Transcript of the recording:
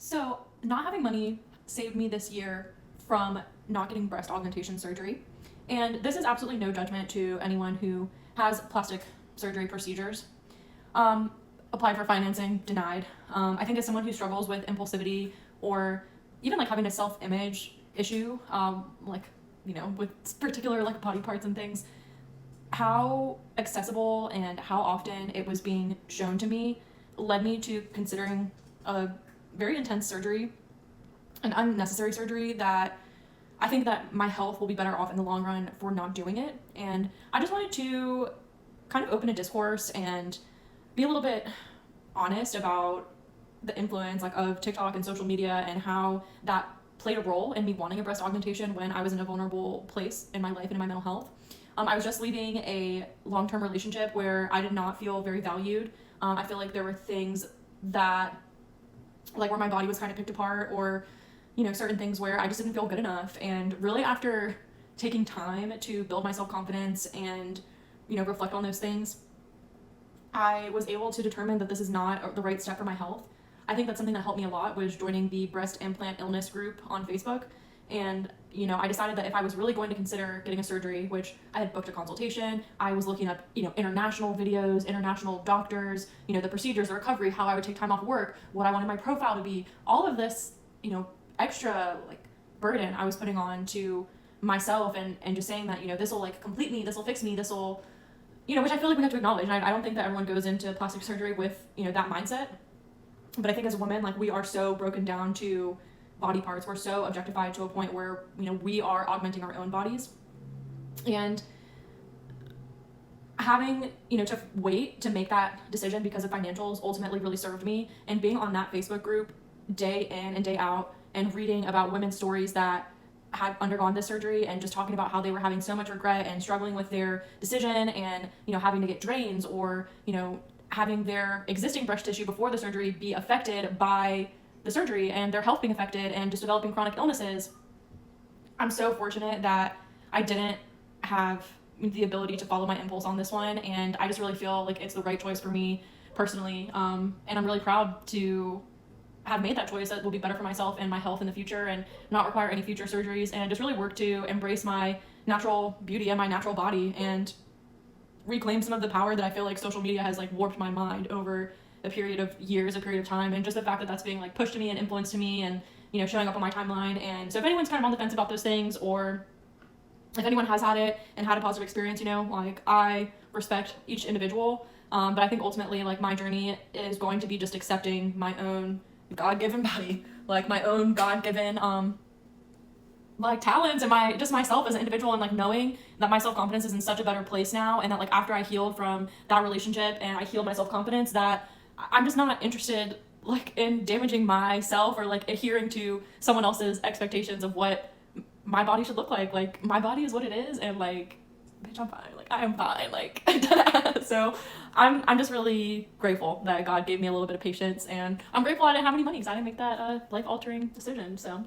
So, not having money saved me this year from not getting breast augmentation surgery. And this is absolutely no judgment to anyone who has plastic surgery procedures. Um, Applied for financing, denied. I think as someone who struggles with impulsivity or even like having a self-image issue, with particular like body parts and things, how accessible and how often it was being shown to me led me to considering a very intense surgery, an unnecessary surgery that I think that my health will be better off in the long run for not doing it. And I just wanted to kind of open a discourse and be a little bit honest about the influence of TikTok and social media and how that played a role in me wanting a breast augmentation when I was in a vulnerable place in my life and in my mental health. I was just leaving a long-term relationship where I did not feel very valued. I feel like there were things that, like where my body was kind of picked apart, or, certain things where I just didn't feel good enough. And really after taking time to build my self-confidence and, reflect on those things, I was able to determine that this is not the right step for my health. I think that's something that helped me a lot was joining the breast implant illness group on Facebook. And, I decided that if I was really going to consider getting a surgery, which I had booked a consultation, I was looking up, international videos, international doctors, the procedures, the recovery, how I would take time off work, what I wanted my profile to be, all of this, extra burden I was putting on to myself and just saying that, this will complete me, this will fix me, this will, which I feel like we have to acknowledge. And I don't think that everyone goes into plastic surgery with, that mindset. But I think as a woman, we are so broken down to body parts. We're so objectified to a point where, we are augmenting our own bodies. And having, to wait to make that decision because of financials ultimately really served me. And being on that Facebook group day in and day out and reading about women's stories that had undergone this surgery and just talking about how they were having so much regret and struggling with their decision and, having to get drains or, having their existing breast tissue before the surgery be affected by the surgery and their health being affected and just developing chronic illnesses. I'm so fortunate that I didn't have the ability to follow my impulse on this one, and I just really feel like it's the right choice for me personally, and I'm really proud to have made that choice that will be better for myself and my health in the future and not require any future surgeries, and just really work to embrace my natural beauty and my natural body and reclaim some of the power that I feel like social media has warped my mind over a period of years, a period of time, and just the fact that that's being pushed to me and influenced to me and showing up on my timeline. And so if anyone's kind of on the fence about those things, or if anyone has had it and had a positive experience, I respect each individual, but I think ultimately my journey is going to be just accepting my own God-given body, my own God-given talents and myself as an individual, and knowing that my self-confidence is in such a better place now, and that after I healed from that relationship and I healed my self-confidence, that I'm just not interested in damaging myself or adhering to someone else's expectations of what my body should look like. My body is what it is, and bitch, I'm fine. I am fine. So I'm just really grateful that God gave me a little bit of patience, and I'm grateful I didn't have any money because I didn't make that life-altering decision. So